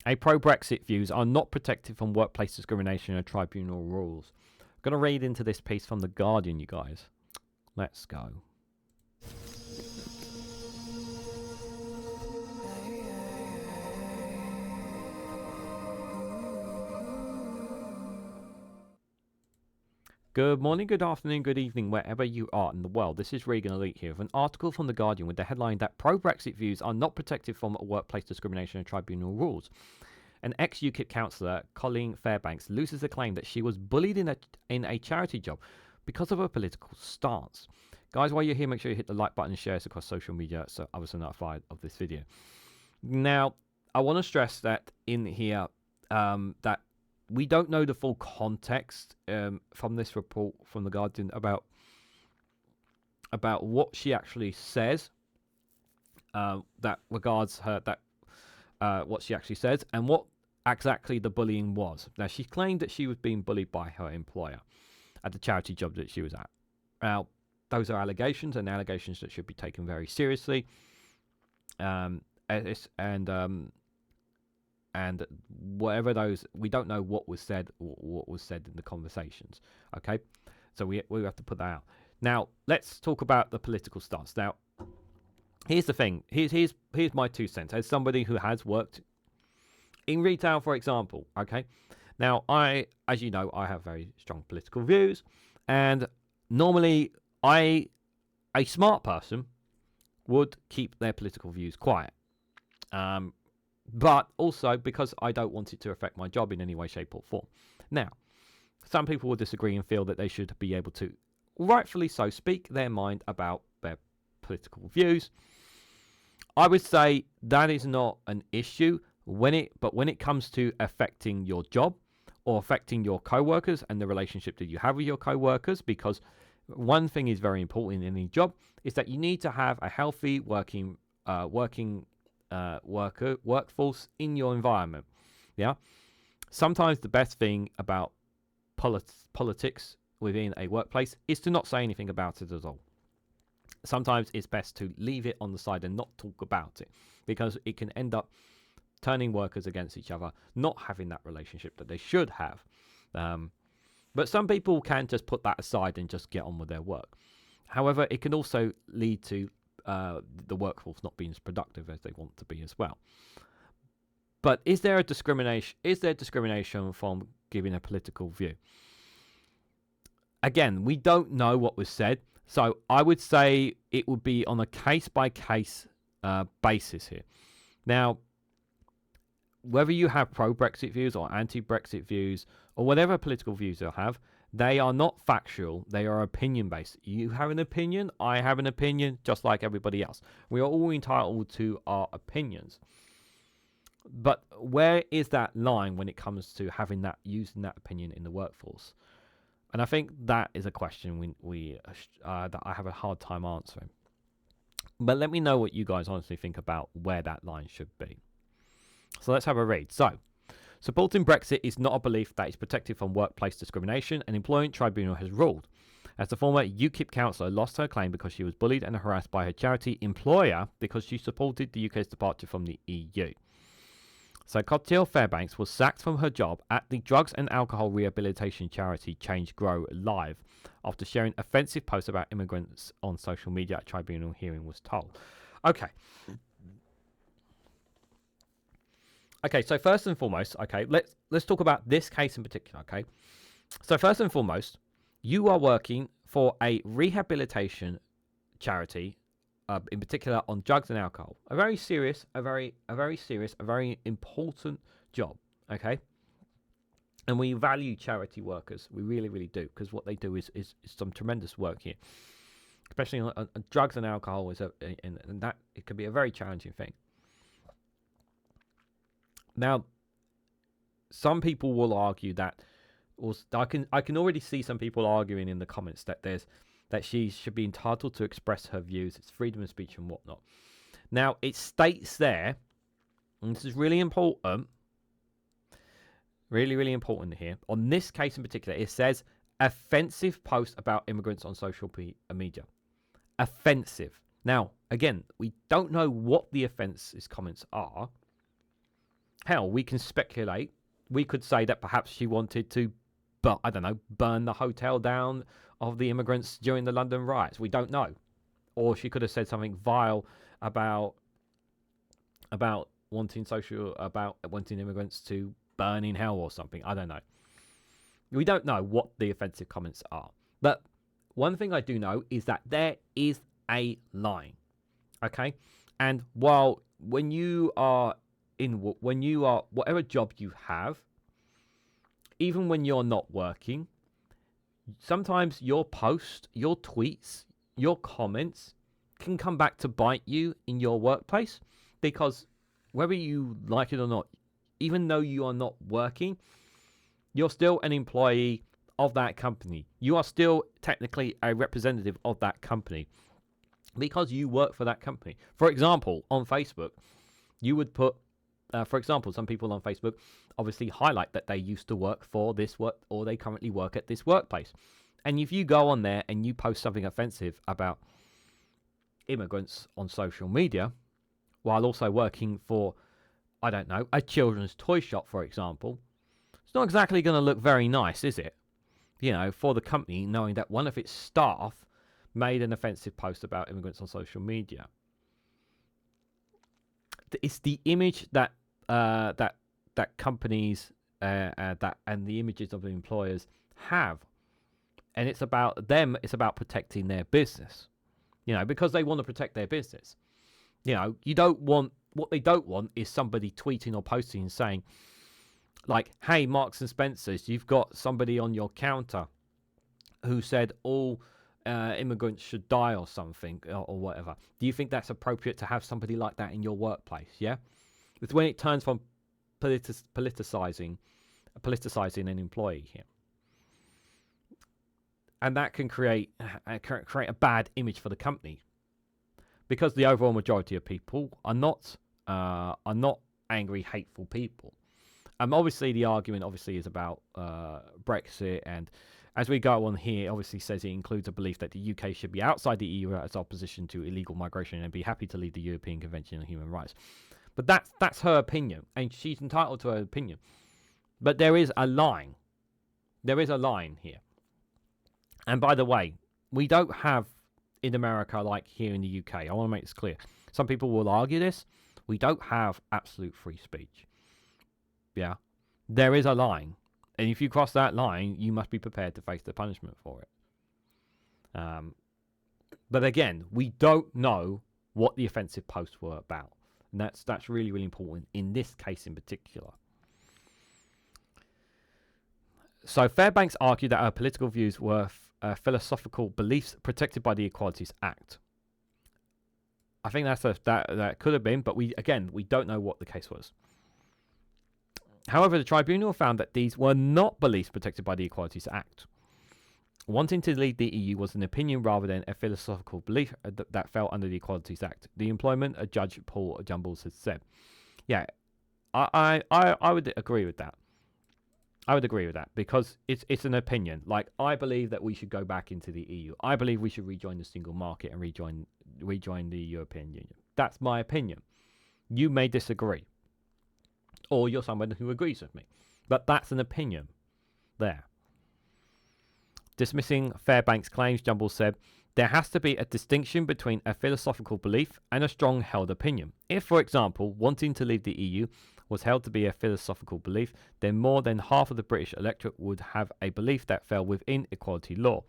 A pro-Brexit views are not protected from workplace discrimination and tribunal rules. I'm going to read into this piece from The Guardian, you guys. Let's go. Good morning, good afternoon, good evening, wherever you are in the world. This is Reganelite here with an article from The Guardian with the headline that pro-Brexit views are not protected from workplace discrimination and tribunal rules. An ex-Ukip councillor, Colette Fairbanks, loses the claim that she was bullied in a charity job because of her political stance. Guys, while you're here, make sure you hit the like button and share this across social media so others are notified of this video. Now, I want to stress that in here that we don't know the full context from this report from The Guardian about what she actually says that regards her, what she actually says and what exactly the bullying was. Now, she claimed that she was being bullied by her employer at the charity job that she was at. Now, those are allegations, and allegations that should be taken very seriously. And whatever those, we don't know what was said or what was said in the conversations. Okay, so we have to put that out. Now, let's talk about the political stance. Now, here's the thing. Here's my 2 cents as somebody who has worked in retail, for example. Okay, now as you know, I have very strong political views, and normally a smart person would keep their political views quiet. But also because I don't want it to affect my job in any way, shape, or form. Now, some people will disagree and feel that they should be able to, rightfully so, speak their mind about their political views. I would say that is not an issue when it comes to affecting your job or affecting your co-workers and the relationship that you have with your co-workers, because one thing is very important in any job is that you need to have a healthy working workforce in your environment. Yeah, sometimes the best thing about politics within a workplace is to not say anything about it at all. Sometimes it's best to leave it on the side and not talk about it, because it can end up turning workers against each other, not having that relationship that they should have. But some people can just put that aside and just get on with their work. However, it can also lead to the workforce not being as productive as they want to be as well. But is there discrimination? Is there discrimination from giving a political view? Again, we don't know what was said, so I would say it would be on a case-by-case basis here. Now, whether you have pro-Brexit views or anti-Brexit views or whatever political views you have, they are not factual. They are opinion-based. You have an opinion. I have an opinion, just like everybody else. We are all entitled to our opinions. But where is that line when it comes to using that opinion in the workforce? And I think that is a question that I have a hard time answering. But let me know what you guys honestly think about where that line should be. So let's have a read. So, supporting Brexit is not a belief that is protected from workplace discrimination, an employment tribunal has ruled. As the former UKIP councillor lost her claim because she was bullied and harassed by her charity employer because she supported the UK's departure from the EU. So Colette Fairbanks was sacked from her job at the drugs and alcohol rehabilitation charity Change Grow Live after sharing offensive posts about immigrants on social media. A tribunal hearing was told. Okay, so first and foremost, okay, let's talk about this case in particular, okay? So first and foremost, you are working for a rehabilitation charity, in particular on drugs and alcohol. A very serious, a very important job, okay? And we value charity workers. We really, really do, because what they do is some tremendous work here. Especially on drugs and alcohol, and that it can be a very challenging thing. Now, some people will argue that, or I can already see some people arguing in the comments that she should be entitled to express her views. It's freedom of speech and whatnot. Now, it states there, and this is really important, really, really important here. On this case in particular, it says offensive post about immigrants on social media. Offensive. Now, again, we don't know what the offensive comments are. hell, we can speculate. We could say that perhaps she wanted to, but I don't know, burn the hotel down of the immigrants during the London riots. We don't know. Or she could have said something vile about wanting immigrants to burn in hell or something. I don't know. We don't know what the offensive comments are. But one thing I do know is that there is a line. Okay? And while when you are whatever job you have, even when you're not working, sometimes your post, your tweets, your comments can come back to bite you in your workplace, because whether you like it or not, even though you are not working, you're still an employee of that company. You are still technically a representative of that company because you work for that company. For example, on Facebook, you would put, for example, some people on Facebook obviously highlight that they used to work for this work, or they currently work at this workplace. And if you go on there and you post something offensive about immigrants on social media, while also working for, I don't know, a children's toy shop, for example, it's not exactly going to look very nice, is it? You know, for the company, knowing that one of its staff made an offensive post about immigrants on social media. It's the image that that companies that and the images of the employers have, and it's about them. It's about protecting their business. You know, because they want to protect their business. You know, what they don't want is somebody tweeting or posting and saying, like, hey, Marks and Spencer's, you've got somebody on your counter who said all immigrants should die or something, or whatever. Do you think that's appropriate to have somebody like that in your workplace? Yeah? It's when it turns from politicizing an employee here. And that can create a bad image for the company, because the overall majority of people are not angry, hateful people. Obviously, the argument is about Brexit, and as we go on here, obviously says it includes a belief that the UK should be outside the EU as opposition to illegal migration and be happy to lead the European Convention on Human Rights. But that's her opinion, and she's entitled to her opinion. But there is a line. There is a line here. And by the way, we don't have in America like here in the UK. I want to make this clear. Some people will argue this. We don't have absolute free speech. Yeah, there is a line, and if you cross that line, you must be prepared to face the punishment for it. But again, we don't know what the offensive posts were about, and that's really, really important in this case in particular. So Fairbanks argued that her political views were philosophical beliefs protected by the Equalities Act. I think that could have been, but we don't know what the case was. However, the tribunal found that these were not beliefs protected by the Equalities Act. Wanting to lead the EU was an opinion rather than a philosophical belief that fell under the Equalities Act. The employment of Judge Paul Jumbles has said. Yeah, I would agree with that. I would agree with that, because it's an opinion. Like, I believe that we should go back into the EU. I believe we should rejoin the single market and rejoin the European Union. That's my opinion. You may disagree, or you're someone who agrees with me, but that's an opinion there. Dismissing Fairbanks' claims, Jumble said, there has to be a distinction between a philosophical belief and a strong held opinion. If, for example, wanting to leave the EU was held to be a philosophical belief, then more than half of the British electorate would have a belief that fell within equality law,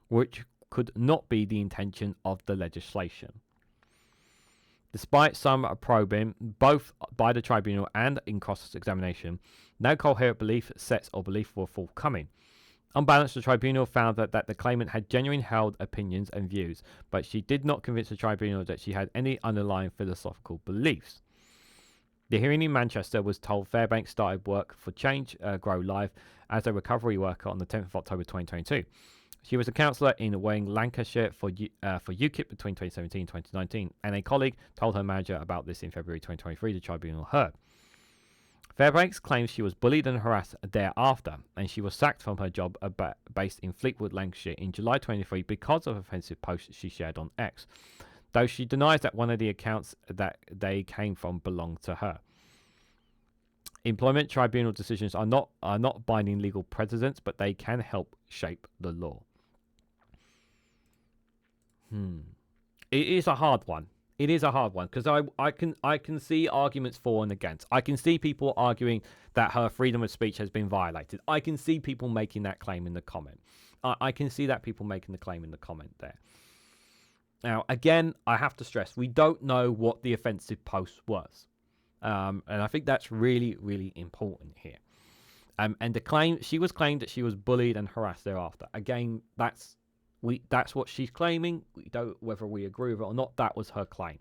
which could not be the intention of the legislation. Despite some probing, both by the tribunal and in cross-examination, no coherent belief sets or belief were forthcoming. On balance, the tribunal found that the claimant had genuine held opinions and views, but she did not convince the tribunal that she had any underlying philosophical beliefs. The hearing in Manchester was told Fairbanks started work for Change Grow Live as a recovery worker on the 10th of October 2022. She was a councillor in Wayne, Lancashire for UKIP between 2017 and 2019, and a colleague told her manager about this in February 2023, the tribunal heard. Fairbanks claims she was bullied and harassed thereafter, and she was sacked from her job based in Fleetwood, Lancashire in July 2023 because of offensive posts she shared on X, though she denies that one of the accounts that they came from belonged to her. Employment tribunal decisions are not binding legal precedents, but they can help shape the law. It is a hard one. It is a hard one because I can see arguments for and against. I can see people arguing that her freedom of speech has been violated. I can see people making that claim in the comment. I can see that people making the claim in the comment there. Now, again, I have to stress, we don't know what the offensive post was. And I think that's really, really important here. And the claim, she was claimed that she was bullied and harassed thereafter. Again, that's what she's claiming. We don't, whether we agree with it or not, that was her claim.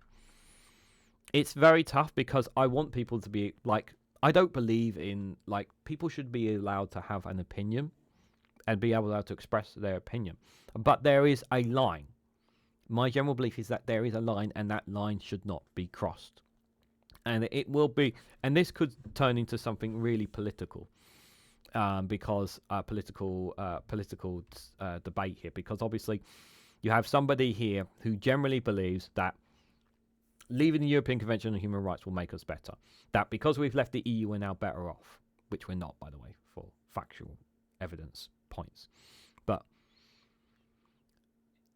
It's very tough because I want people to be like, I don't believe in, like, people should be allowed to have an opinion and be able to express their opinion. But there is a line. My general belief is that there is a line, and that line should not be crossed. And it will be, and this could turn into something really political, because political debate here, because obviously you have somebody here who generally believes that leaving the European Convention on Human Rights will make us better. That because we've left the EU, we're now better off, which we're not, by the way, for factual evidence points. But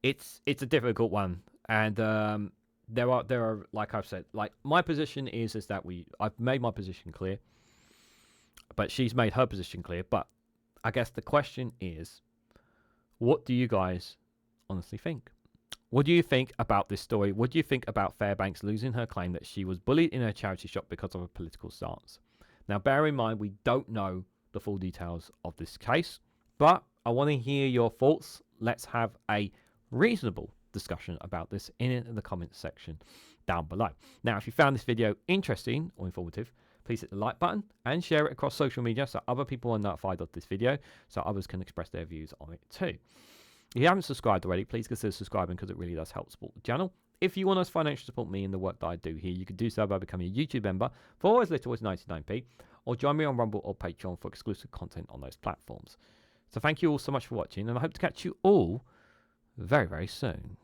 it's a difficult one, and there are like I've said, like my position is that I've made my position clear, but she's made her position clear. But I guess the question is, what do you guys honestly think? What do you think about this story? What do you think about Fairbanks losing her claim that she was bullied in her charity shop because of a political stance? Now, bear in mind, we don't know the full details of this case, but I want to hear your thoughts. Let's have a reasonable discussion about this in the comments section down below. Now, if you found this video interesting or informative, please hit the like button and share it across social media so other people are notified of this video, so others can express their views on it too. If you haven't subscribed already, please consider subscribing because it really does help support the channel. If you want to financially support me in the work that I do here, you can do so by becoming a YouTube member for as little as 99p, or join me on Rumble or Patreon for exclusive content on those platforms. So thank you all so much for watching, and I hope to catch you all very, very soon.